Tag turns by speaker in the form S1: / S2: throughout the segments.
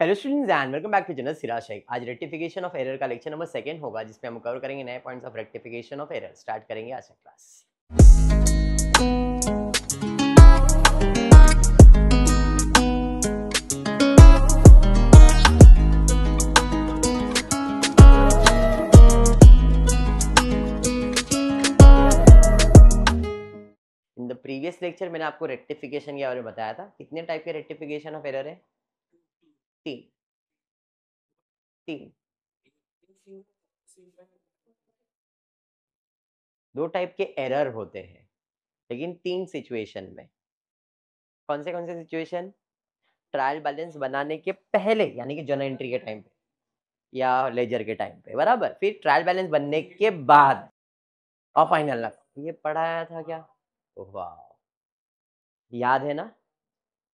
S1: Hello students and welcome back to general Siraj Shaikh. आज rectification of error का lecture number 2 होगा, जिसमें हम कवर करेंगे नए points of rectification of error. Start करेंगे आज का class. In the previous lecture मैंने आपको रेक्टिफिकेशन के बारे में बताया था। कितने टाइप के रेक्टिफिकेशन ऑफ एरर है? तीन। दो टाइप के एरर होते हैं, लेकिन 3 सिचुएशन में। कौन से सिचुएशन? ट्रायल बैलेंस बनाने के पहले, यानी कि जर्नल एंट्री के टाइम पे या लेजर के टाइम पे, बराबर। फिर ट्रायल बैलेंस बनने के बाद और फाइनल ना। ये पढ़ाया था क्या? वाह, याद है ना?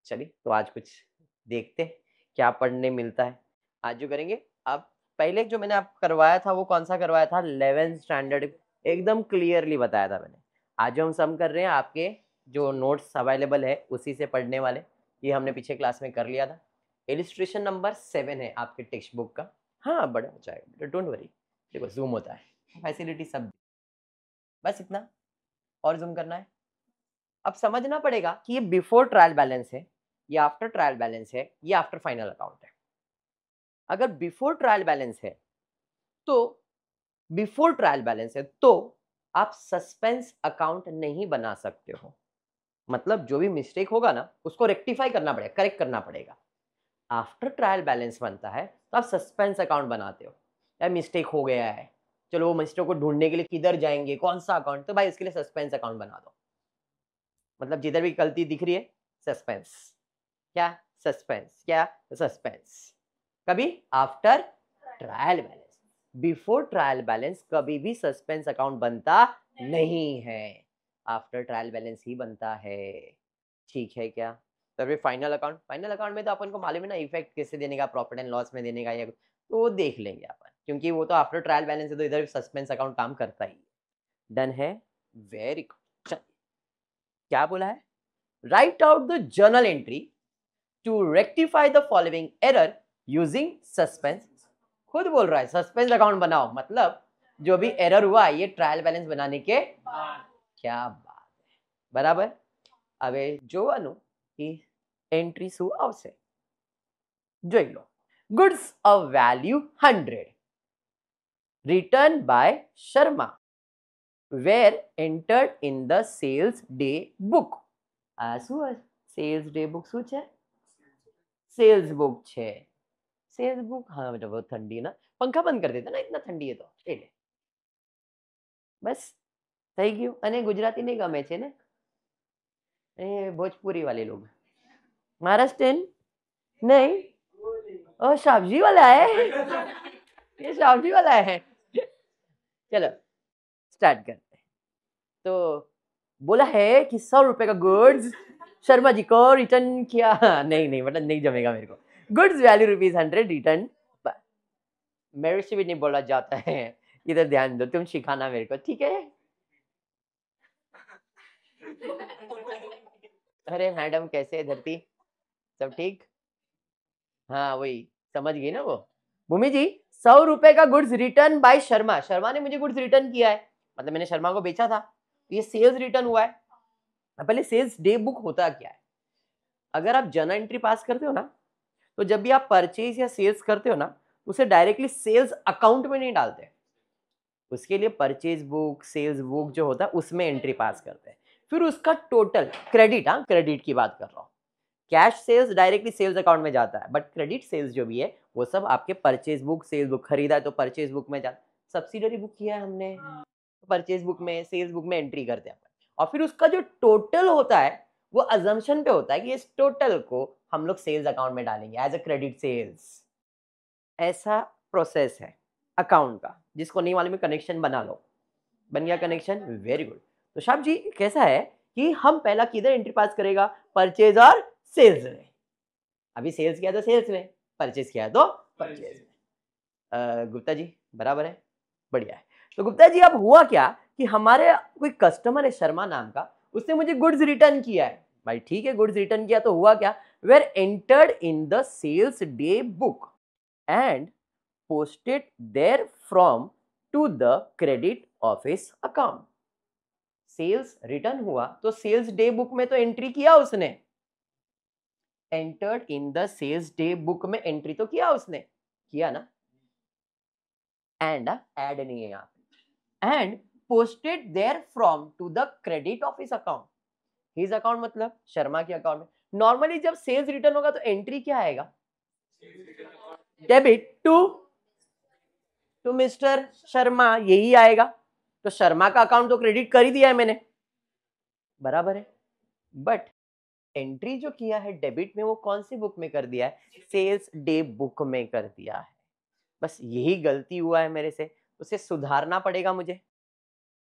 S1: चलिए तो आज कुछ देखते क्या पढ़ने मिलता है। आज जो करेंगे, अब पहले जो मैंने आपको करवाया था वो कौन सा करवाया था? 11th स्टैंडर्ड, एकदम क्लियरली बताया था मैंने। आज जो हम सम कर रहे हैं, आपके जो नोट्स अवेलेबल है उसी से पढ़ने वाले। ये हमने पीछे क्लास में कर लिया था। इलिस्ट्रेशन नंबर 7 है आपके टेक्स्ट बुक का। हाँ, बड़ा हो जाएगा, डोंट वरी। देखो जूम होता है, फैसिलिटी सब, बस इतना और जूम करना है। अब समझना पड़ेगा कि ये बिफोर ट्रायल बैलेंस है, ये आफ्टर ट्रायल बैलेंस है, ये आफ्टर फाइनल अकाउंट है। अगर बिफोर ट्रायल बैलेंस है तो आप सस्पेंस अकाउंट नहीं बना सकते हो। मतलब जो भी मिस्टेक होगा ना, उसको रेक्टिफाई करना पड़ेगा, करेक्ट करना पड़ेगा। आफ्टर ट्रायल बैलेंस बनता है तो आप सस्पेंस अकाउंट बनाते हो। यार मिस्टेक हो गया है, चलो वो मिस्टेक को ढूंढने के लिए किधर जाएंगे, कौन सा अकाउंट? तो भाई उसके लिए सस्पेंस अकाउंट बना दो। मतलब जिधर भी गलती दिख रही है, सस्पेंस। क्या सस्पेंस? क्या सस्पेंस? कभी after trial balance. Before trial balance कभी भी सस्पेंस अकाउंट बनता नहीं है, आफ्टर ट्रायल बैलेंस ही बनता है। ठीक है क्या? तभी फाइनल अकाउंट में तो अपन को मालूम है ना, इफेक्ट कैसे देने का, प्रॉफिट एंड लॉस में देने का, या तो वो देख लेंगे अपन, क्योंकि वो तो आफ्टर ट्रायल बैलेंस है, तो इधर सस्पेंस अकाउंट काम करता ही। डन है, वेरी गुड। क्या बोला है? Write out the journal entry to rectify the following error using suspense. खुद बोल रहा है सस्पेंस अकाउंट बनाओ, मतलब जो भी एरर हुआ ये ट्रायल बैलेंस बनाने के बाद। क्या बात है, बराबर। હવે જોવાનું કે એન્ટ્રી શું આવશે, જોઈ લો। Goods of value 100 written by Sharma were entered in the sales day book। આ શું છે? સેલ્સ ડે बुक શું છે? सेल्स बुक છે। सेल्स बुक, हाँ बेटा बहुत ठंडी है ना, पंखा बंद कर देता ना, इतना ठंडी है तो ले ले। बस થઈ ગયું। અને ગુજરાતી નહીં ગમે છે ને, એ भोजपुरी वाले लोग। महाराष्ट्र नहीं, ओ सब्जी वाला है, ये सब्जी वाला है। चलो स्टार्ट करते हैं। तो बोला है कि 100 रुपए का गुड्स शर्मा जी को रिटर्न किया। नहीं मतलब नहीं जमेगा मेरे को। Goods value ₹100 return. मेरे से भी नहीं बोला जाता है, इधर ध्यान दो, तुम सिखाना मेरे को, ठीक है? अरे मैडम कैसे है धरती, सब ठीक? हाँ वही समझ गई ना वो। भूमि जी 100 रुपए का goods return by Sharma. Sharma ने मुझे गुड्स रिटर्न किया है, मतलब मैंने शर्मा को बेचा था, तो ये सेल्स रिटर्न हुआ है। पहले सेल्स डे बुक होता क्या है? अगर आप जर्नल एंट्री पास करते हो ना, तो जब भी आप परचेज या सेल्स करते हो ना, उसे डायरेक्टली सेल्स अकाउंट में नहीं डालते। उसके लिए परचेज बुक, सेल्स बुक जो होता है उसमें एंट्री पास करते हैं। फिर उसका टोटल क्रेडिट, हाँ क्रेडिट की बात कर रहा हूँ। Cash sales directly sales account में जाता है, बट क्रेडिट सेल्स जो भी है वो सब आपके परचेज बुक, सेल्स बुक, खरीदा है तो परचेज बुक में जाता, सब्सिडरी बुक किया है हमने, परचेज बुक में, सेल्स बुक में एंट्री करते हैं। और फिर उसका जो टोटल होता है वो अजम्पशन पे होता है कि इस टोटल को हम लोग सेल्स अकाउंट में डालेंगे एज अ क्रेडिट सेल्स। ऐसा प्रोसेस है अकाउंट का, जिसको नहीं मालूम है कनेक्शन बना लो। बन गया कनेक्शन, वेरी गुड। तो शाम जी कैसा है कि हम पहला किधर एंट्री पास करेगा? परचेज और सेल्स में। अभी सेल्स किया तो सेल्स में, परचेज किया तो परचेज में। गुप्ता जी बराबर है, बढ़िया है। तो गुप्ता जी अब हुआ क्या कि हमारे कोई कस्टमर है शर्मा नाम का, उसने मुझे गुड्स रिटर्न किया है। भाई ठीक है, गुड्स रिटर्न किया तो हुआ क्या, were entered in the sales day book and posted therefrom to the credit office account. Sales return हुआ तो सेल्स डे बुक में तो एंट्री किया उसने, entered in the sales day book में एंट्री तो किया उसने, किया ना, एंड ऐड नहीं है यहाँ पे, and posted there from to the credit office account, his account मतलब शर्मा के अकाउंट में। नॉर्मली जब सेल्स रिटर्न होगा तो एंट्री क्या आएगा, डेबिट टू मिस्टर शर्मा, यही आएगा। तो शर्मा का अकाउंट तो क्रेडिट कर ही दिया है मैंने, बराबर है, बट एंट्री जो किया है डेबिट में वो कौन सी बुक में कर दिया है, सेल्स डे बुक में कर दिया है। बस यही गलती हुआ है मेरे से, उसे सुधारना पड़ेगा मुझे।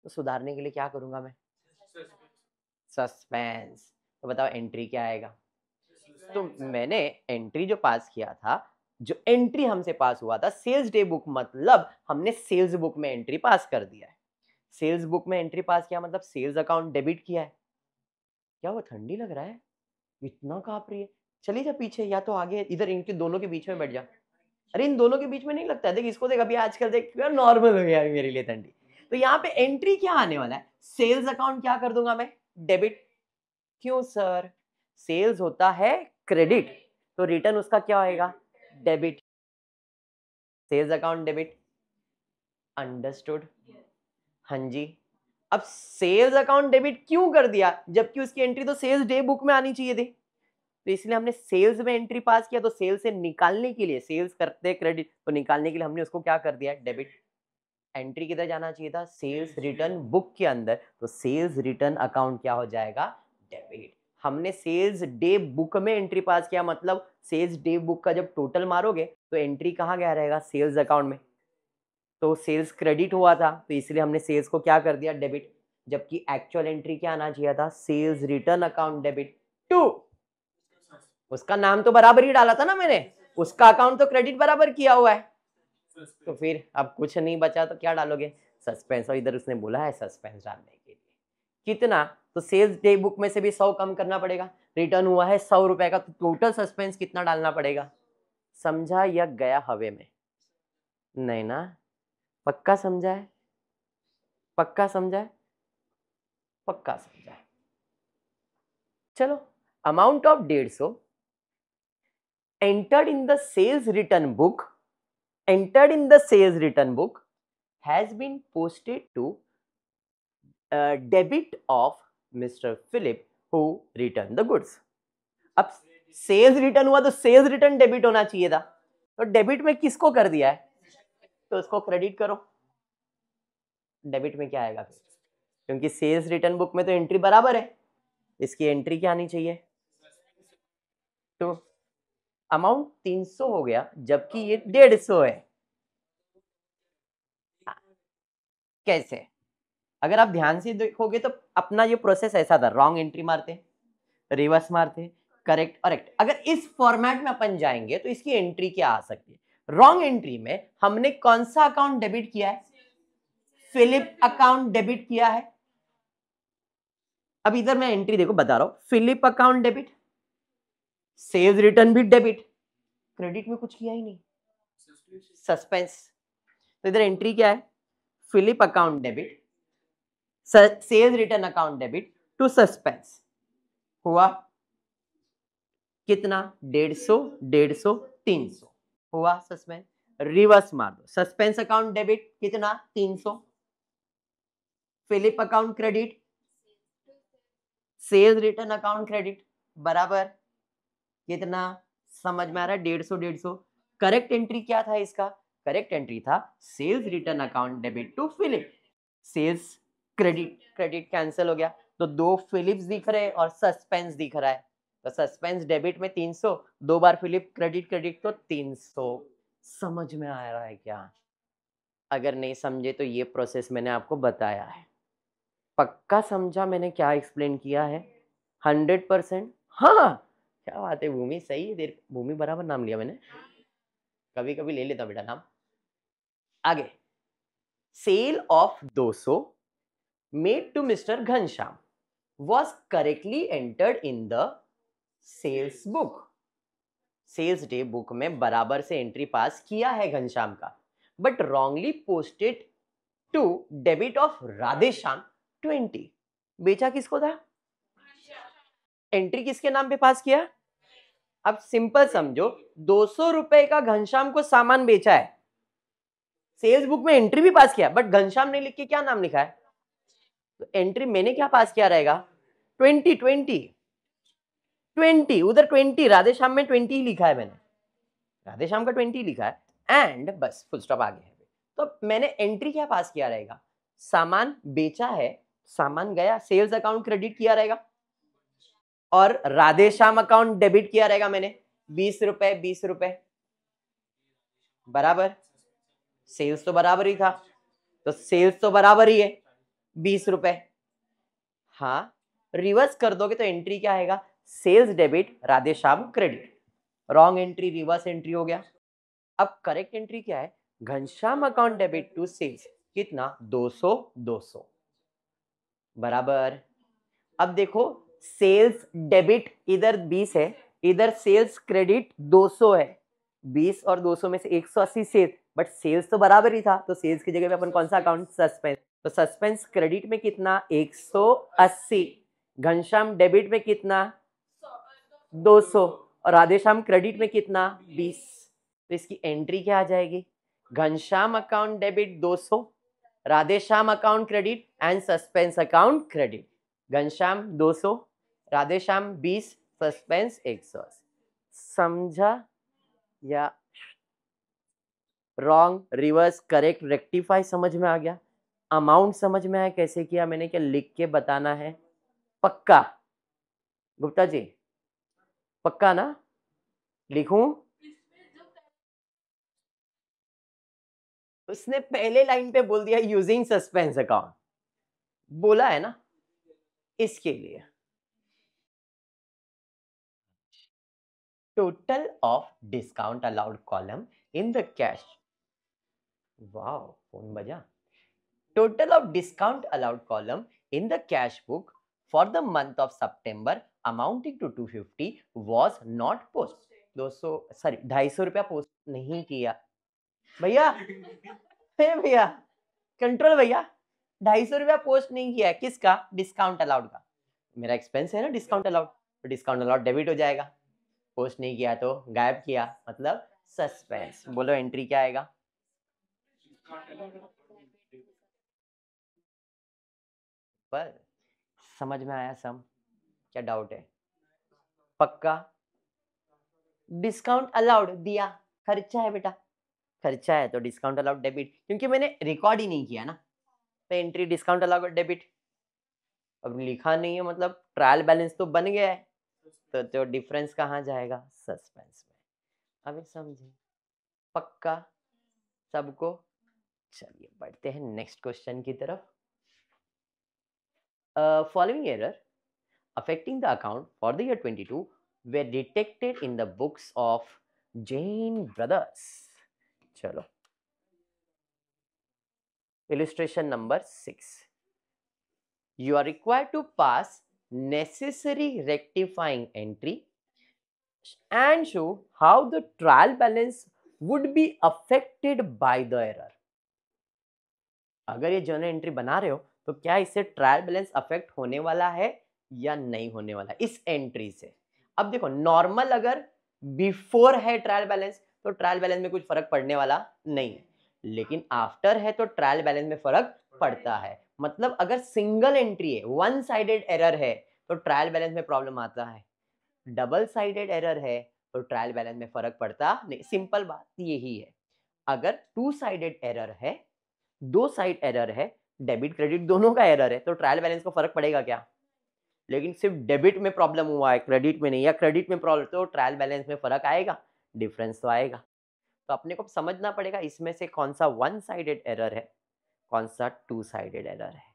S1: तो सुधारने के लिए क्या करूंगा मैं, सस्पेंस। तो बताओ एंट्री क्या आएगा। तो मैंने एंट्री जो पास किया था, जो एंट्री हमसे पास हुआ था सेल्स डे बुक, मतलब हमने सेल्स बुक में एंट्री पास कर दिया है। सेल्स बुक में एंट्री पास किया मतलब सेल्स अकाउंट डेबिट किया है। क्या वो ठंडी लग रहा है, इतना कांप रही है, चली जा पीछे या तो आगे, इधर इनके दोनों के बीच में बैठ जा। अरे इन दोनों के बीच में नहीं लगता है, देख इसको देख, अभी आजकल देख नॉर्मल हो गया है मेरे लिए ठंडी। तो यहाँ पे एंट्री क्या आने वाला है, सेल्स अकाउंट क्या कर दूंगा मैं, डेबिट। क्यों सर, सेल्स होता है क्रेडिट, तो रिटर्न उसका क्या होएगा, debit. Sales account debit, understood, हाँ जी। अब सेल्स अकाउंट डेबिट क्यों कर दिया, जबकि उसकी एंट्री तो सेल्स डे बुक में आनी चाहिए थी, तो इसलिए हमने सेल्स में एंट्री पास किया। तो सेल्स से निकालने के लिए, सेल्स करते क्रेडिट, तो निकालने के लिए हमने उसको क्या कर दिया, डेबिट। एंट्री किधर जाना चाहिए था, सेल्स रिटर्न बुक के अंदर, तो सेल्स रिटर्न अकाउंट क्या हो जाएगा, डेबिट। हमने सेल्स डे बुक में एंट्री पास किया, मतलब सेल्स डे बुक का जब टोटल मारोगे तो एंट्री कहाँ गया रहेगा, सेल्स अकाउंट में। तो सेल्स क्रेडिट हुआ था, तो इसलिए हमने सेल्स को क्या कर दिया, डेबिट। जबकि एक्चुअल एंट्री क्या आना चाहिए था, sales return account debit to, उसका नाम तो बराबर ही डाला था ना मैंने, उसका अकाउंट तो क्रेडिट बराबर किया हुआ है। तो फिर अब कुछ नहीं बचा तो क्या डालोगे, सस्पेंस। और इधर उसने बोला है सस्पेंस डालने के लिए कितना, तो सेल्स डे बुक में से भी 100 कम करना पड़ेगा, रिटर्न हुआ है 100 रुपए का, तो टोटल सस्पेंस कितना डालना पड़ेगा। समझा या गया हवे में, नहीं ना, पक्का समझा है, पक्का समझा है, पक्का समझा है। चलो, amount of 150 entered in the sales return book, entered in the sales return book has been posted to debit of Mr. Philip who returned the goods. अब सेल्स रिटर्न हुआ तो सेल्स रिटर्न डेबिट होना चाहिए था, तो debit में किसको कर दिया है, तो उसको क्रेडिट करो। डेबिट में क्या आएगा फिर, क्योंकि सेल्स रिटर्न बुक में तो एंट्री बराबर है, इसकी एंट्री क्या आनी चाहिए, तो अमाउंट 300 हो गया, जबकि ये 150 है। कैसे, अगर आप ध्यान से देखोगे तो अपना ये प्रोसेस ऐसा था, रॉन्ग एंट्री मारते, रिवर्स मारते, करेक्ट और करेक्ट। अगर इस फॉर्मेट में अपन जाएंगे तो इसकी एंट्री क्या आ सकती है, रॉन्ग एंट्री में हमने कौन सा अकाउंट डेबिट किया है, फिलिप अकाउंट डेबिट किया है। अब इधर मैं एंट्री देखो बता रहा हूं, Philip account debit, sales return भी डेबिट, क्रेडिट में कुछ किया ही नहीं, सस्पेंस। तो इधर एंट्री क्या है, Philip account debit, sales return account debit to suspense, हुआ कितना, 150, 150, 300 हुआ सस्पेंस। रिवर्स मार दो, सस्पेंस अकाउंट डेबिट कितना, 300, Philip account credit, sales return account credit बराबर कितना, समझ में आ रहा है, 150, 150। करेक्ट एंट्री क्या था इसका, करेक्ट एंट्री था sales return account debit to Philip, sales credit, credit cancel हो गया, तो 2 फिलिप्स दिख रहे और सस्पेंस दिख रहा है, तो सस्पेंस डेबिट में 300, 2 बार फिलिप क्रेडिट, क्रेडिट तो 300। समझ में आ रहा है क्या, अगर नहीं समझे तो ये प्रोसेस मैंने आपको बताया है, पक्का समझा मैंने क्या एक्सप्लेन किया है, 100%। हाँ क्या बात है भूमि, सही है, देर भूमि बराबर नाम लिया मैंने, कभी कभी ले लेता बेटा नाम। आगे, sale of 200 made to mister Ghanshyam was correctly entered in the sales book. Sales day book में बराबर से एंट्री पास किया है घनश्याम का, but wrongly posted to debit of Radheshyam 20। बेचा किसको था? एंट्री किसके नाम पे पास किया? अब सिंपल समझो, 200 रुपए का घनश्याम को सामान बेचा है, सेल्स बुक में एंट्री भी पास किया, बट घनश्याम ने लिख के क्या नाम लिखा है? तो एंट्री मैंने क्या पास किया रहेगा? 20 20 20, उधर 20, राधेश्याम में 20 ही लिखा है मैंने, राधेश्याम का 20 लिखा है, एंड बस फुल स्टॉप आ गया है। तो मैंने एंट्री क्या पास किया रहेगा? सामान बेचा है, सामान गया, सेल्स अकाउंट क्रेडिट किया रहेगा, और राधेश्याम अकाउंट डेबिट किया रहेगा मैंने, 20 रुपए 20 रुपए, बराबर। सेल्स तो बराबर ही था, तो सेल्स तो बराबर ही है 20 रुपए। हाँ, रिवर्स कर दोगे तो एंट्री क्या आएगा? Sales debit Radheshyam credit. Wrong entry reverse entry हो गया। अब करेक्ट एंट्री क्या है? Ghanshyam account debit to sales, कितना? 200 200, बराबर। अब देखो, सेल्स डेबिट इधर 20 है, इधर सेल्स क्रेडिट 200 है, 20 और 200 में से 180 सेल्स, बट सेल्स तो बराबर ही था, तो सेल्स की जगह पे अपन कौन सा अकाउंट? सस्पेंस। तो सस्पेंस क्रेडिट में कितना? 180, घनश्याम डेबिट में कितना? 200, और राधेश्याम क्रेडिट में कितना? 20। तो इसकी एंट्री क्या आ जाएगी? Ghanshyam account debit 200, Radheshyam account credit and suspense account credit. Ghanshyam 200, Radheshyam 20, suspense 180। समझा या रॉन्ग, रिवर्स, करेक्ट, रेक्टिफाई समझ में आ गया? अमाउंट समझ में आया कैसे किया मैंने? क्या लिख के बताना है? पक्का गुप्ता जी? पक्का ना? लिखूं? उसने पहले लाइन पे बोल दिया यूजिंग सस्पेंस अकाउंट, बोला है ना, इसके लिए। Total of discount allowed column in the cash, wow phone बजा। Total of discount allowed column in the cash book for the month of September amounting to 250 was not post. 200 sorry 250 रुपया post नहीं किया भैया। भैया control भैया, 250 रुपया post नहीं किया है, किसका? डिस्काउंट अलाउड का। मेरा एक्सपेंस है ना डिस्काउंट अलाउड, तो डिस्काउंट अलाउड डेबिट हो जाएगा। पोस्ट नहीं किया तो गायब किया, मतलब सस्पेंस। बोलो एंट्री क्या आएगा? पर समझ में आया सम? क्या डाउट है? पक्का? डिस्काउंट अलाउड दिया, खर्चा है बेटा, खर्चा है तो डिस्काउंट अलाउड डेबिट, क्योंकि मैंने रिकॉर्ड ही नहीं किया ना, तो एंट्री डिस्काउंट अलाउड डेबिट। अब लिखा नहीं है मतलब ट्रायल बैलेंस तो बन गया है, तो डिफरेंस कहाँ जाएगा? सस्पेंस में। अभी समझे? पक्का सबको? चलिए बढ़ते हैं नेक्स्ट क्वेश्चन की तरफ। Following error affecting the account for the year 22 were detected in the books of Jain brothers. चलो, illustration number 6. You are required to pass necessary rectifying entry and show how the trial balance would be affected by the error. अगर ये journal entry बना रहे हो तो क्या इससे trial balance affect होने वाला है या नहीं होने वाला इस एंट्री से? अब देखो, नॉर्मल अगर बिफोर है ट्रायल बैलेंस तो ट्रायल बैलेंस में कुछ फर्क पड़ने वाला नहीं है, लेकिन आफ्टर है तो ट्रायल बैलेंस में फर्क पड़ता है। मतलब अगर सिंगल एंट्री है, वन साइडेड एरर है, तो ट्रायल बैलेंस में प्रॉब्लम आता है। डबल साइडेड एरर है तो ट्रायल बैलेंस में फर्क पड़ता नहीं। सिंपल बात यही है। अगर टू साइडेड एरर है, दो साइड एरर है, डेबिट क्रेडिट दोनों का एरर है, तो ट्रायल बैलेंस को फर्क पड़ेगा क्या? लेकिन सिर्फ डेबिट में प्रॉब्लम हुआ है, क्रेडिट में नहीं, या क्रेडिट में प्रॉब्लम, तो ट्रायल बैलेंस में फर्क आएगा, डिफरेंस तो आएगा। तो अपने को समझना पड़ेगा इसमें से कौन सा वन साइडेड एरर है, कौन सा टू साइडेड एरर है।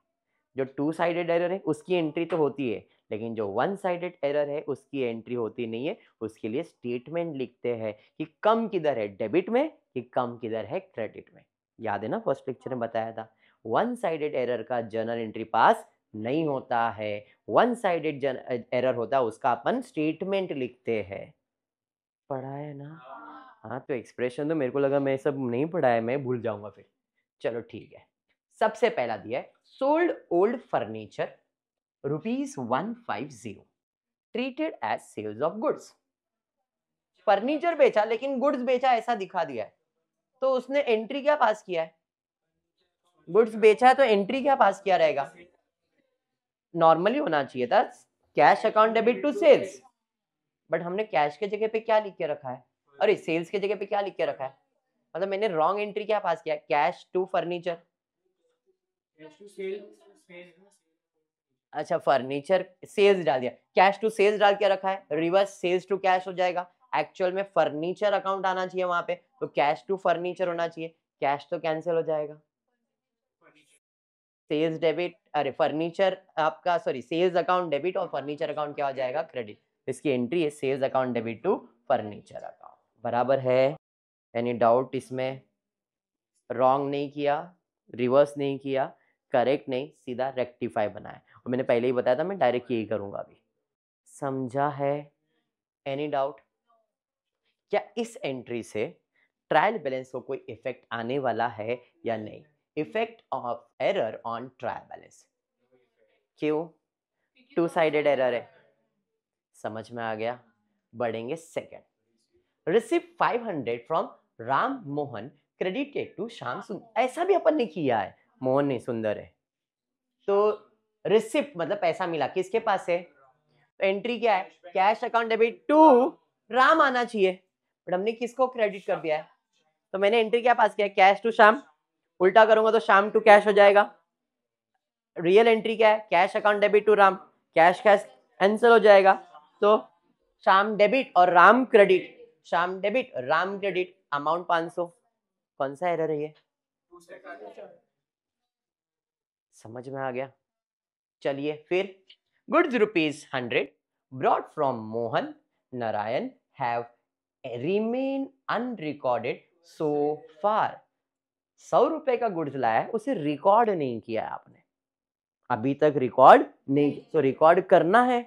S1: जो टू साइडेड एरर है उसकी एंट्री तो होती है, लेकिन जो वन साइडेड एरर है उसकी एंट्री होती नहीं है। उसके लिए स्टेटमेंट लिखते हैं कि कम किधर है, डेबिट में, कि कम किधर है, क्रेडिट में। याद है ना, फर्स्ट लेक्चर में बताया था, वन साइडेड एरर का जर्नल एंट्री पास नहीं होता है। वन साइडेड एरर होता है उसका अपन स्टेटमेंट लिखते हैं। पढ़ा है ना? हाँ, तो एक्सप्रेशन तो मेरे को लगा मैं सब नहीं पढ़ा है, मैं भूल जाऊंगा फिर। चलो ठीक है। सबसे पहला दिया है sold old furniture ₹150 treated as sales of goods. Furniture बेचा लेकिन गुड्स बेचा ऐसा दिखा दिया है, तो उसने एंट्री क्या पास किया है? गुड्स बेचा है तो एंट्री क्या पास किया रहेगा? नॉर्मली होना चाहिए था cash account debit to sales, but हमने कैश के जगह पे क्या लिख के रखा है? अरे सेल्स के जगह पे क्या लिख के रखा है? मतलब मैंने रॉन्ग एंट्री क्या पास किया? Cash to furniture. अच्छा, फर्नीचर सेल्स डाल दिया, कैश टू सेल्स डाल के रखा है, रिवर्स सेल्स टू कैश हो जाएगा। एक्चुअल में फर्नीचर अकाउंट आना चाहिए वहां पे, तो कैश टू फर्नीचर होना चाहिए, कैश तो कैंसिल हो जाएगा। सेल्स डेबिट, अरे फर्नीचर आपका सॉरी सेल्स अकाउंट डेबिट और फर्नीचर अकाउंट क्या हो जाएगा? क्रेडिट। इसकी एंट्री है sales account debit to furniture account. बराबर है? एनी डाउट इसमें? रॉन्ग नहीं किया, रिवर्स नहीं किया, करेक्ट नहीं, सीधा रेक्टिफाई बनाया। और मैंने पहले ही बताया था मैं डायरेक्ट यही करूंगा अभी। समझा है? Any doubt? क्या इस एंट्री से ट्रायल बैलेंस को कोई इफेक्ट आने वाला है या नहीं? Effect of error on trial balance. क्यों? टू साइडेड एरर है। समझ में आ गया? बढ़ेंगे second. Receive 500 from Ram Mohan credited to Shyam Sundar. ऐसा भी अपन ने किया है, मोहन नहीं सुंदर है। तो रिसिप्ट मतलब पैसा मिला, किसके पास है? तो एंट्री क्या है? Cash account debit to Ram आना चाहिए, बट हमने किसको क्रेडिट कर दिया है? तो मैंने एंट्री क्या पास किया है? Cash to Shyam. उल्टा करूंगा तो श्याम टू कैश हो जाएगा। रियल एंट्री क्या है? Cash account debit to Ram, cash cash cancel हो जाएगा, तो श्याम डेबिट और Ram credit, Shyam debit Ram credit, amount 500। कौन सा एरर है ये? समझ में आ गया? चलिए फिर, goods ₹100 brought from Mohan Narayan have remain unrecorded so far. 100 रुपए का गुड्स लाया है, उसे रिकॉर्ड नहीं किया आपने, अभी तक रिकॉर्ड नहीं, तो रिकॉर्ड करना है।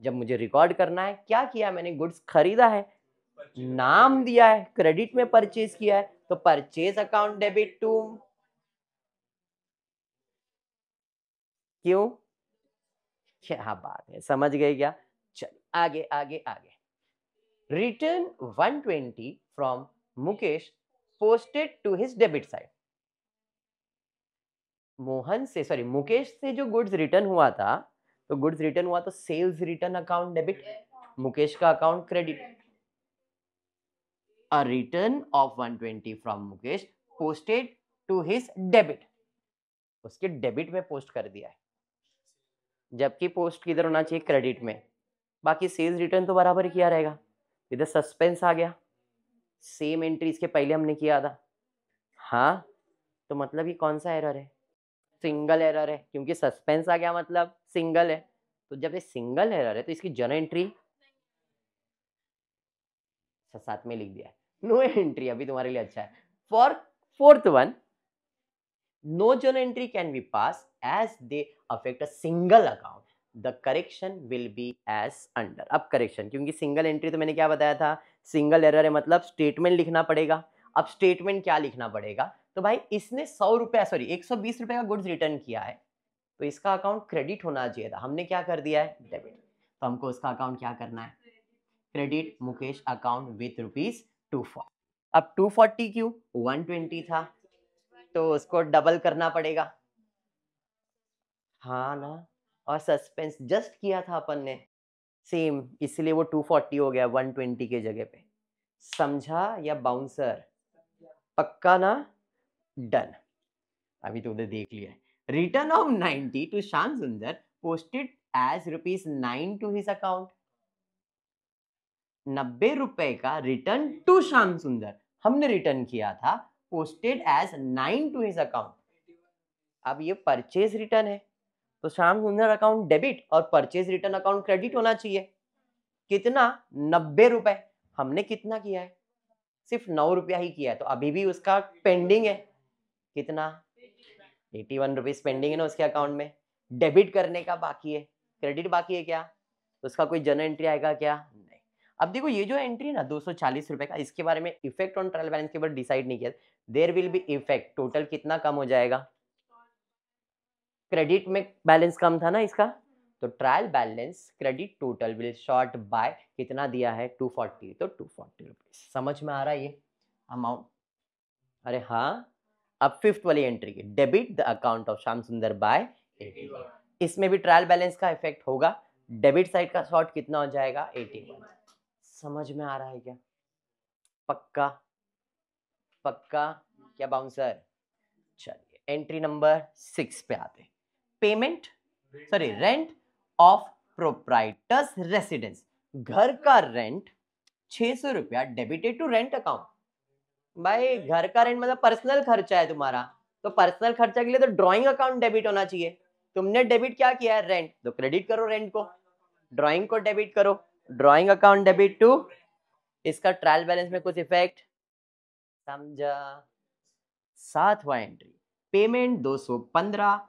S1: जब मुझे रिकॉर्ड करना है, क्या किया मैंने? गुड्स खरीदा है, नाम दिया है, क्रेडिट में परचेज किया है, तो परचेज अकाउंट डेबिट टू। क्यों? क्या बात है, समझ गए क्या? चलिए आगे आगे आगे। Return 120 from Mukesh posted to his debit side. Mohan से सॉरी मुकेश से जो गुड्स रिटर्न हुआ था, तो गुड्स रिटर्न हुआ तो sales return account debit, Mukesh का account credit. A return of 120 from Mukesh posted to his debit, उसके डेबिट में पोस्ट कर दिया है, जबकि पोस्ट किधर होना चाहिए? क्रेडिट में। बाकी सेल्स रिटर्न तो बराबर ही किया रहेगा। इधर सस्पेंस आ गया, सेम एंट्री इसके पहले हमने किया था। हाँ, तो मतलब ये कौन सा एरर है? सिंगल एरर है, क्योंकि सस्पेंस आ गया मतलब सिंगल है। तो जब ये सिंगल एरर है तो इसकी जर्नल एंट्री साथ में लिख दिया है, नो एंट्री अभी तुम्हारे लिए अच्छा है। For fourth one, no journal entry can be passed as they affect a single account. The correction will be as under. अब करेक्शन, क्योंकि सिंगल एंट्री तो मैंने क्या बताया था, सिंगल एरर है मतलब स्टेटमेंट लिखना पड़ेगा। अब स्टेटमेंट क्या लिखना पड़ेगा? तो भाई इसने 100 रुपया सॉरी 120 रुपए का गुड्स रिटर्न किया है, तो इसका अकाउंट क्रेडिट होना चाहिए था, हमने क्या कर दिया है? डेबिट। तो हमको उसका अकाउंट क्या करना है? Credit Mukesh account with ₹240। अब 240 क्यों? 120 था, तो उसको डबल करना पड़ेगा। हाँ ना, और सस्पेंस जस्ट किया था अपन ने सेम, इसलिए वो 240 हो गया 120 के जगह पे। समझा या बाउंसर? पक्का ना? डन। अभी तो उधर देख लिया। Return of 90 to Shyam Sundar posted as ₹9 to his account. 90 रुपए का रिटर्न टू श्याम सुंदर हमने रिटर्न किया था, posted as 9 to his account. अब ये परचेज रिटर्न है, तो श्याम सुंदर अकाउंट डेबिट और परचेज रिटर्न अकाउंट क्रेडिट होना चाहिए। कितना? 90 रुपए। हमने कितना किया है? सिर्फ 9 रुपया ही किया है, तो अभी भी उसका पेंडिंग है। कितना? 81 रुपीज पेंडिंग है ना उसके अकाउंट में, डेबिट करने का बाकी है, क्रेडिट बाकी है क्या? तो उसका कोई जर्नल एंट्री आएगा क्या? नहीं। अब देखो ये जो एंट्री है ना 240 रुपए का, इसके बारे में इफेक्ट ऑन ट्रायल बैलेंस के ऊपर डिसाइड नहीं किया, there will be effect, total कितना कम हो जाएगा, क्रेडिट में बैलेंस कम था ना इसका, तो trial balance credit total will short by कितना दिया है 240, तो 240 रुपीज। समझ में आ रहा है ये अमाउंट? अरे हाँ। अब फिफ्थ वाली एंट्री की, debit the account of Shyam सुंदर बाय 81, इसमें भी ट्रायल बैलेंस का इफेक्ट होगा, डेबिट साइड का शॉर्ट कितना हो जाएगा 81। समझ में आ रहा है क्या? पक्का पक्का क्या बाउंसर? चलिए एंट्री नंबर 6 पे आते हैं, payment rent of proprietors residence, घर का रेंट 600 रुपया डेबिटेड टू रेंट अकाउंट। भाई घर का रेंट मतलब पर्सनल खर्चा है तुम्हारा, तो पर्सनल खर्चा के लिए तो ड्राइंग अकाउंट डेबिट होना चाहिए, तुमने डेबिट क्या किया है रेंट, तो क्रेडिट करो रेंट को, ड्राइंग को डेबिट करो, ड्राइंग अकाउंट डेबिट टू, इसका ट्रायल बैलेंस में कुछ इफेक्ट, समझा? सातवां एंट्री, पेमेंट 215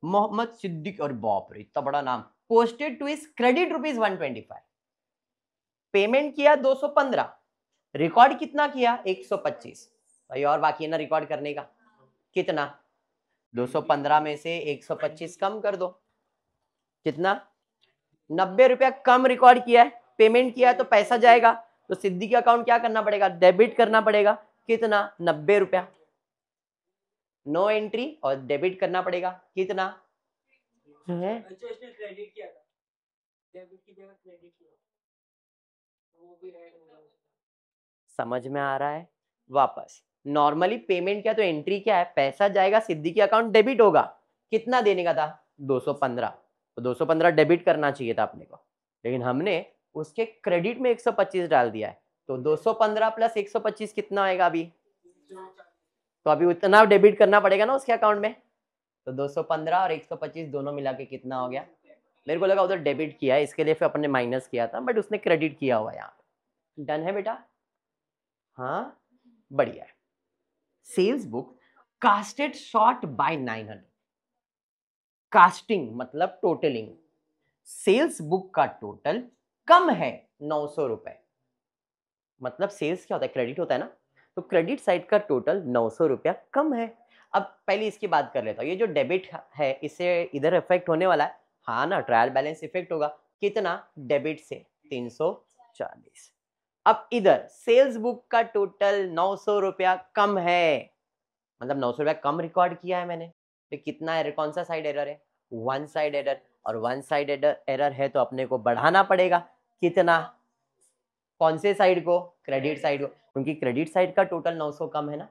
S1: मोहम्मद सिद्दीक, और बाप रे इतना बड़ा नाम, पोस्टेड टू इस क्रेडिट रुपीज 125, पेमेंट किया 215, रिकॉर्ड कितना किया 125, भाई और बाकी है ना रिकॉर्ड करने का, कितना 215 में से 125 कम कर दो, कितना 90 रुपया कम रिकॉर्ड किया है, पेमेंट किया है तो पैसा जाएगा, तो सिद्दीकी अकाउंट क्या करना पड़ेगा, डेबिट करना पड़ेगा, कितना 90 रुपया, नो एंट्री और डेबिट करना पड़ेगा, कितना है?
S2: अच्छा इसने क्रेडिट किया था, डेबिट की जगह क्रेडिट किया, वो भी ऐड होगा।
S1: समझ में आ रहा है? वापस नॉर्मली पेमेंट क्या, तो एंट्री क्या है, पैसा जाएगा सिद्दीकी अकाउंट डेबिट होगा, कितना देने का था 215, तो 215 डेबिट करना चाहिए था अपने को, लेकिन हमने उसके क्रेडिट में 125 डाल दिया है, तो 215 प्लस 125 कितना आएगा अभी, तो अभी उतना डेबिट करना पड़ेगा ना उसके अकाउंट में, तो 215 और 125 दोनों मिला के कितना हो गया, मेरे को लगा उधर डेबिट किया है इसके लिए फिर अपने माइनस किया था, बट उसने क्रेडिट किया हुआ है यहाँ पे। डन है बेटा? हाँ बढ़िया है। Sales book casted short by 900, casting मतलब टोटलिंग, सेल्स बुक का टोटल कम है 900 रुपए, मतलब सेल्स क्या होता है, क्रेडिट होता है ना, तो क्रेडिट साइड का टोटल 900 रुपया कम है। अब पहले इसकी बात कर लेता हूँ, ये जो डेबिट है इससे इधर इफेक्ट होने वाला है, हाँ ना, ट्रायल बैलेंस इफेक्ट होगा, कितना डेबिट से 340, अब इधर सेल्स बुक का टोटल 900 रुपया कम है, मतलब 900 रुपया कम रिकॉर्ड किया है मैंने, तो कितना है, कौन सा साइड एरर है, वन साइड एरर, और वन साइड एरर है तो अपने को बढ़ाना पड़ेगा, कितना, कौन से साइड को, क्रेडिट साइड को, क्योंकि क्रेडिट साइड का टोटल 900 कम है ना,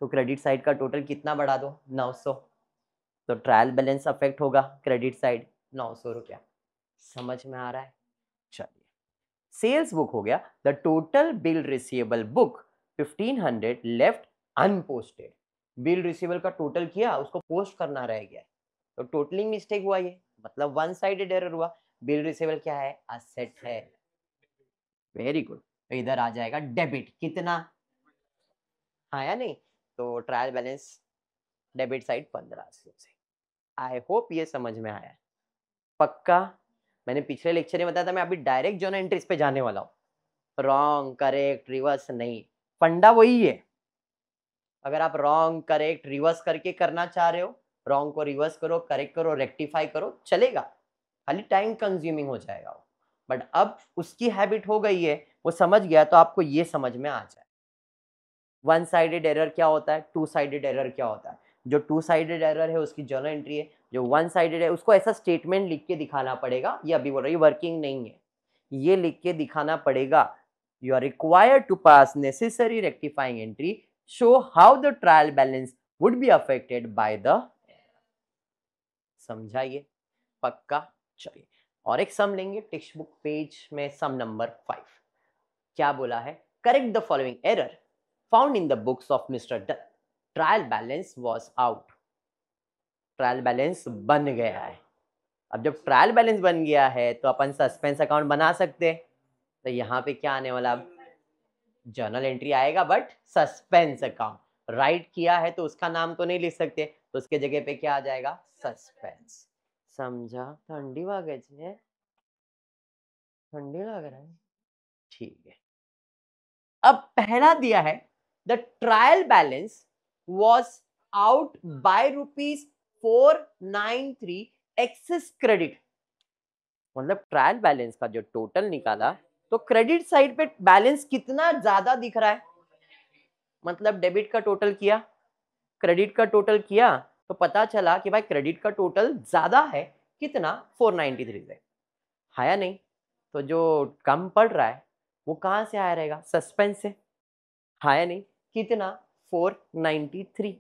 S1: तो क्रेडिट साइड का टोटल कितना बढ़ा दो 900, तो ट्रायल बैलेंस अफेक्ट होगा क्रेडिट साइड 900 रुपया। समझ में आ रहा है? चलिए सेल्स बुक हो गया, the total bill receivable book 1500 left unposted, bill receivable का टोटल किया उसको पोस्ट करना रह गया, तो टोटलिंग मिस्टेक हुआ ये, मतलब वन साइडेड एरर हुआ, बिल रिसीवेबल क्या है, असेट है, वेरी गुड, तो इधर आ जाएगा डेबिट, कितना, हाँ या नहीं, तो ट्रायल बैलेंस डेबिट साइड 1500 से। आई होप ये समझ में आया है। पक्का? मैंने पिछले लेक्चर में बताया था मैं अभी डायरेक्ट जर्नल एंट्रीज पे जाने वाला हूँ, रॉन्ग करेक्ट रिवर्स नहीं, फंडा वही है, अगर आप रॉन्ग करेक्ट रिवर्स करके करना चाह रहे हो, रॉन्ग को रिवर्स करो, करेक्ट करो, रेक्टिफाई करो, चलेगा, खाली टाइम कंज्यूमिंग हो जाएगा वो, बट अब उसकी हैबिट हो गई है, वो समझ गया, तो आपको ये समझ में आ जाए वन साइडेड एरर क्या होता है, टू साइडेड एरर क्या होता है, जो टू साइडेड एरर है उसकी जर्नल एंट्री है, जो वन साइडेड है उसको ऐसा स्टेटमेंट लिख के दिखाना पड़ेगा, ये अभी बोल रहा है वर्किंग नहीं है, ये लिख के दिखाना पड़ेगा, you are required to pass necessary rectifying entry, show how the trial balance would be affected by the, समझाइए? पक्का? चलिए और एक सम लेंगे टेक्स्ट बुक पेज में, सम नंबर 5, क्या बोला है, correct the following error found in the books of mister done, trial balance was out, trial balance बन गया है, अब जब ट्रायल बैलेंस बन गया है तो अपन सस्पेंस अकाउंट बना सकते हैं, तो यहाँ पे क्या आने वाला, अब जर्नल एंट्री आएगा बट सस्पेंस अकाउंट, राइट किया है तो उसका नाम तो नहीं लिख सकते, तो उसके जगह पे क्या आ जाएगा, सस्पेंस। समझा? ठंडी वागे है, ठंडी लग रहा है, ठीक है, अब पहला दिया है the trial balance was out by ₹493 excess credit. मतलब ट्रायल बैलेंस का जो टोटल निकाला तो क्रेडिट साइड पे बैलेंस कितना ज्यादा दिख रहा है, मतलब डेबिट का टोटल किया क्रेडिट का टोटल किया तो पता चला कि भाई क्रेडिट का टोटल ज्यादा है, कितना 493 है, या नहीं? तो जो कम पड़ रहा है वो कहाँ से आया रहेगा, सस्पेंस से, या नहीं? कितना 493,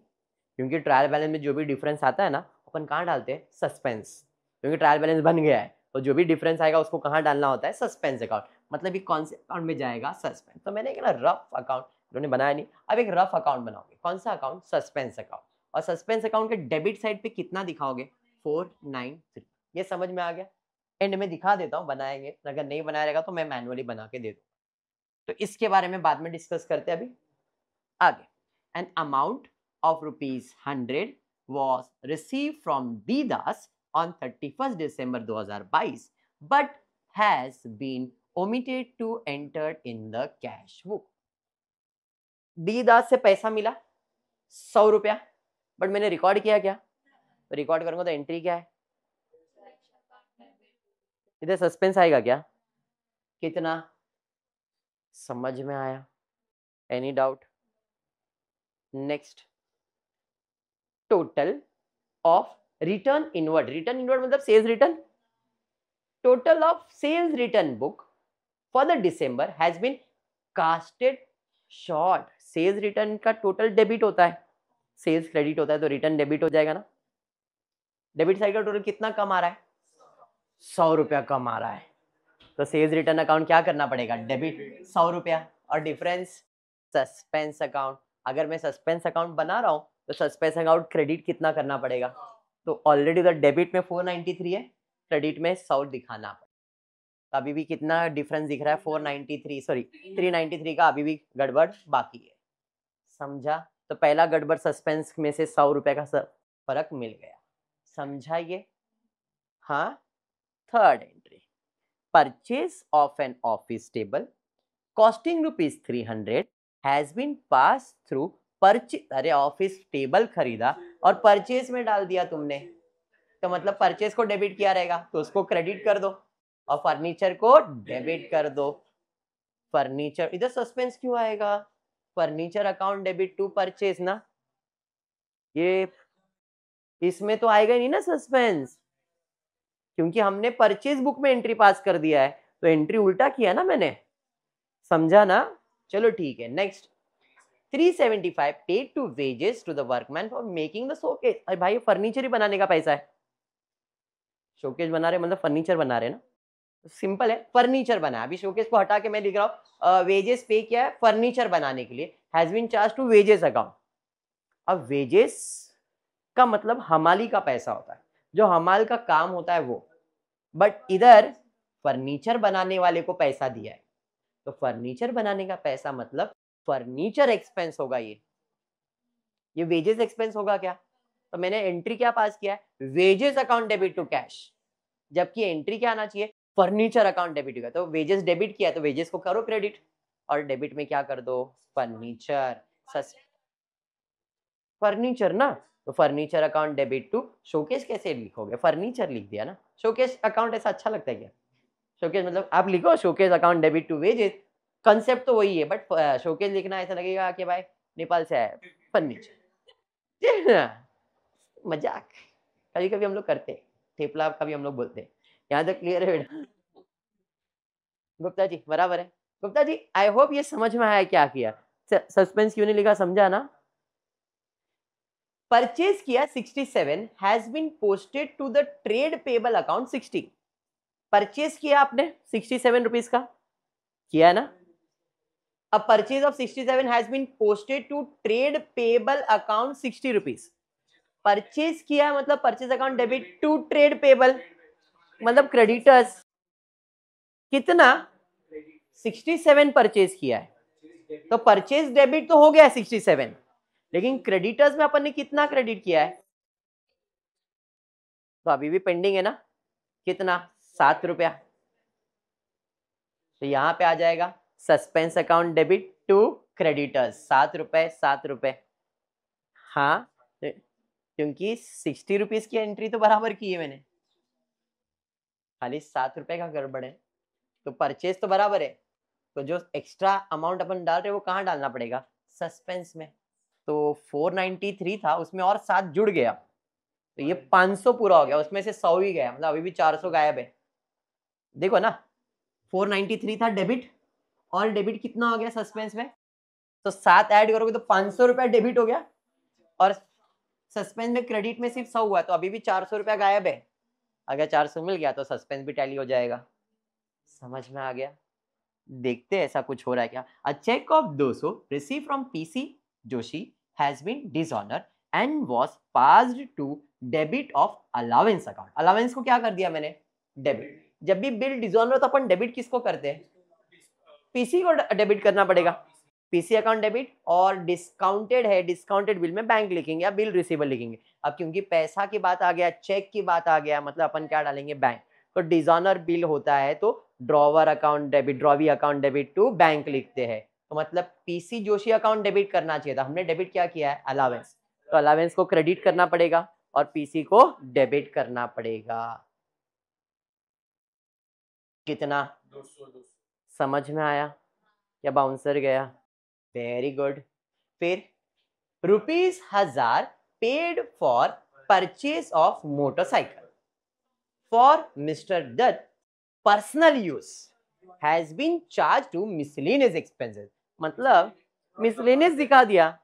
S1: क्योंकि ट्रायल बैलेंस में जो भी डिफरेंस आता है ना अपन कहाँ डालते हैं, सस्पेंस, क्योंकि ट्रायल बैलेंस बन गया है तो जो भी डिफरेंस आएगा उसको कहाँ डालना होता है, सस्पेंस अकाउंट। मतलब ये कौन से अकाउंट में जाएगा, सस्पेंस। तो मैंने कहा रफ अकाउंट उन्होंने बनाया नहीं, अब एक रफ अकाउंट बनाओगे, कौन सा अकाउंट, सस्पेंस अकाउंट। और सस्पेंस अकाउंट के डेबिट साइड पे कितना दिखाओगे, 493। ये समझ में आ गया? एंड में दिखा देता हूँ बनाएंगे, अगर नहीं बनाया रहेगा तो मैं मैनुअली बना के दे दूँ। तो इसके बारे में बाद में डिस्कस करते हैं। अभी आगे, an amount of ₹100 was received from D Das on 31st December 2022 but has been omitted to enter in the cash book। D Das से पैसा मिला 100 रुपया, बट मैंने रिकॉर्ड किया क्या, तो रिकॉर्ड करूंगा तो एंट्री क्या है, इधर सस्पेंस आएगा क्या, कितना, समझ में आया, any doubt? Next, total of return inward, return inward मतलब sales return, total of sales return book for the December has been casted short। Sales return का टोटल डेबिट होता है, सेल्स क्रेडिट होता है तो रिटर्न डेबिट हो जाएगा ना। डेबिट साइड का टोटल कितना कम आ रहा है, 100 रुपया कम आ रहा है, तो सेल्स रिटर्न अकाउंट क्या करना पड़ेगा, डेबिट 100 रुपया, और डिफरेंस सस्पेंस अकाउंट। अगर मैं सस्पेंस अकाउंट बना रहा हूँ तो सस्पेंस अकाउंट क्रेडिट कितना करना पड़ेगा, तो ऑलरेडी उधर डेबिट में 493 है, क्रेडिट में 100 दिखाना पड़ेगा। तो अभी भी कितना डिफरेंस दिख रहा है, 493 सॉरी 393 का अभी भी गड़बड़ बाकी है, समझा? तो पहला गड़बड़ सस्पेंस में से 100 रुपए का फर्क मिल गया, समझा ये? हाँ, third entry, purchase of an office table costing ₹300 has been pass through purchase. अरे ऑफिस टेबल खरीदा और परचेज में डाल दिया तुमने, तो मतलब परचेज को डेबिट किया रहेगा तो उसको क्रेडिट कर दो और फर्नीचर को डेबिट कर दो। फर्नीचर, इधर सस्पेंस क्यों आएगा, furniture account debit to purchase ना, ये इसमें तो आएगा ही नहीं ना सस्पेंस, क्योंकि हमने परचेज बुक में एंट्री पास कर दिया है, तो एंट्री उल्टा किया ना मैंने, समझा ना? चलो ठीक है, next 375 paid to wages to the workman for making the showcase. अरे भाई फर्नीचर ही बनाने का पैसा है, शोकेस बना रहे मतलब फर्नीचर बना रहे ना, सिंपल है, फर्नीचर बना। अभी शोकेस को हटा के मैं लिख रहा हूँ वेजेस पे किया है फर्नीचर बनाने के लिए, has been charge to wages account. अब वेजेस का मतलब हमाली का पैसा होता है, जो हमाल का काम होता है वो, बट इधर फर्नीचर बनाने वाले को पैसा दिया है, तो फर्नीचर बनाने का पैसा मतलब फर्नीचर एक्सपेंस होगा, ये वेजेस एक्सपेंस होगा क्या? तो मैंने एंट्री क्या पास किया है, wages account debit to cash, जबकि एंट्री क्या आना चाहिए, फर्नीचर अकाउंट डेबिट का। तो वेजेस डेबिट किया तो वेजेस को करो क्रेडिट, और डेबिट में क्या कर दो, फर्नीचर, फर्नीचर ना, तो furniture account debit to showcase कैसे लिखोगे, फर्नीचर लिख दिया ना। शोकेस अकाउंट ऐसा अच्छा लगता है क्या, शोकेस मतलब आप लिखो showcase account debit to wages, concept तो वही है, बट शोकेस लिखना ऐसा लगेगा कि भाई नेपाल से आया फर्नीचर। मजाक कभी कभी हम लोग करते हैं, थेपला कभी हम लोग बोलते हैं। यहाँ तक क्लियर है बेटा? गुप्ता जी बराबर है, गुप्ता जी आई होप ये समझ में आया क्या किया, सस्पेंस क्यों नहीं लिखा, समझा ना? परचेज किया 67 has been posted to the trade payable account 60। Purchase किया आपने 67 रुपीज का किया है ना, अब purchase of 67 has been posted to trade payable account 60 rupees. Purchase किया मतलब purchase account debit to trade payable मतलब क्रेडिटर्स, कितना 67 परचेज किया है, तो परचेज डेबिट तो हो गया 67, लेकिन क्रेडिटर्स में अपन ने कितना क्रेडिट किया है, तो अभी भी पेंडिंग है ना, कितना 7 रुपया, तो यहां पे आ जाएगा suspense account debit to creditors 7 रुपए। हाँ, क्योंकि 60 रुपीज की एंट्री तो बराबर की है मैंने, खाली 7 रुपए का गड़बड़ है, तो परचेज तो बराबर है, तो जो एक्स्ट्रा अमाउंट अपन डाल रहे हैं वो कहाँ डालना पड़ेगा, सस्पेंस में। तो 493 था, उसमें और 7 जुड़ गया, तो ये 500 पूरा हो गया, उसमें से 100 ही गया, मतलब अभी भी 400 गायब है। देखो ना, 493 था डेबिट, और डेबिट कितना हो गया सस्पेंस में, तो 7 ऐड करोगे तो 500 रुपया डेबिट हो गया, और सस्पेंस में क्रेडिट में सिर्फ 100 हुआ, तो अभी भी 400 रुपया गायब है। अगर 400 मिल गया तो सस्पेंस भी टैली हो जाएगा। समझ में आ गया? देखते ऐसा कुछ हो रहा है क्या। A cheque of 200 receive from PC Joshi has been dishonour and was passed to debit of allowance account. Allowance को क्या कर दिया मैंने, डेबिट। जब भी बिल डिसऑनर तो अपन डेबिट किसको करते हैं, पीसी को डेबिट करना पड़ेगा, पीसी अकाउंट डेबिट। और डिस्काउंटेड है, डिस्काउंटेड बिल में बैंक लिखेंगे या बिल रिसीवर लिखेंगे। अब क्योंकि पैसा की बात आ गया, चेक की बात आ गया, मतलब अपन क्या डालेंगे, बैंक। तो डिसऑनर बिल होता है तो drawer account debit, drawee account debit to bank लिखते हैं। तो मतलब पीसी जोशी अकाउंट डेबिट करना चाहिए था, हमने डेबिट क्या किया है, अलावेंस। तो अलावेंस को क्रेडिट करना पड़ेगा और पीसी को डेबिट करना पड़ेगा। कितना
S2: 200
S1: समझ में आया, या बाउंसर गया? Very good. फिर ₹1000 paid for purchase of motorcycle for mister Dutt personal use has been charge to miscellaneous expenses. मतलब मिसलेनियस दिखा दिया,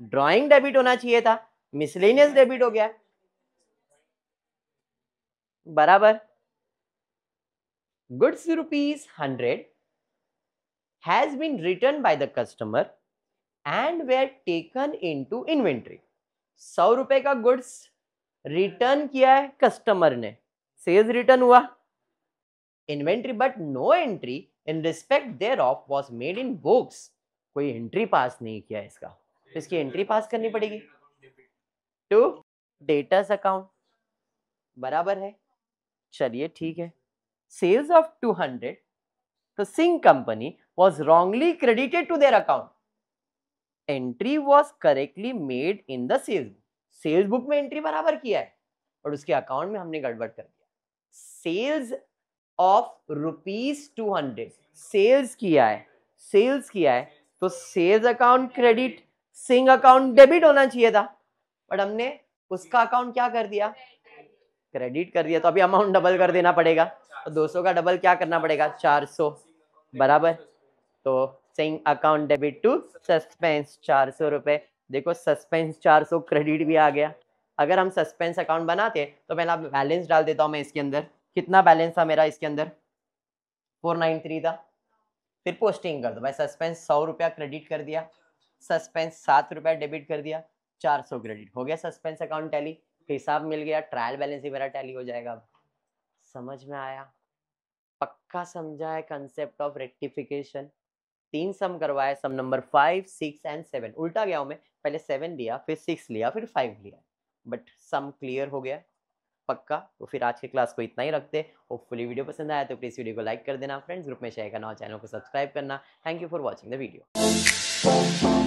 S1: ड्राइंग डेबिट होना चाहिए था, मिसलेनियस डेबिट हो गया, बराबर। Goods ₹100 has been returned by the customer and were taken into inventory। 100 रुपए का गुड्स रिटर्न किया है कस्टमर ने, सेल्स रिटर्न हुआ, inventory but no entry in respect thereof was made in books. कोई एंट्री पास नहीं किया इसका, तो इसकी एंट्री पास करनी पड़ेगी टू डेटर्स अकाउंट, बराबर है। चलिए ठीक है। सेल्स ऑफ 200, तो Singh company was wrongly credited to their account, entry was correctly made in the sales book। Sales book में एंट्री बराबर किया है और उसके अकाउंट में हमने गड़बड़ कर दिया। सेल्स ऑफ ₹200, सेल्स किया है, सेल्स किया है, तो sales account credit, Singh account debit होना चाहिए था, बट हमने उसका अकाउंट क्या कर दिया, क्रेडिट कर दिया। तो अभी अमाउंट डबल कर देना पड़ेगा, तो 200 का डबल क्या करना पड़ेगा, 400, बराबर। तो Singh account debit to suspense 400 रुपए। देखो सस्पेंस 400 क्रेडिट भी आ गया। अगर हम सस्पेंस अकाउंट बनाते तो पहला बैलेंस डाल देता हूं मैं इसके अंदर, कितना बैलेंस था मेरा इसके अंदर, 493 था। फिर पोस्टिंग कर दो भाई, सस्पेंस 100 रुपया क्रेडिट कर दिया, सस्पेंस 7 रुपया डेबिट कर दिया, 400 क्रेडिट हो गया, सस्पेंस अकाउंट टैली, हिसाब मिल गया, ट्रायल बैलेंस ही मेरा टैली हो जाएगा। समझ में आया? पक्का समझा है कंसेप्ट ऑफ रेक्टिफिकेशन। 3 सम करवाए, सम नंबर 5, 6 एंड 7। उल्टा गया हूं मैं, पहले 7 लिया, फिर 6 लिया, फिर 5 लिया, बट सम क्लियर हो गया पक्का। तो फिर आज के क्लास को इतना ही रखते। होपफुली वीडियो पसंद आया तो प्लीज वीडियो को लाइक कर देना, फ्रेंड्स ग्रुप में शेयर करना और चैनल को सब्सक्राइब करना। Thank you for watching the video.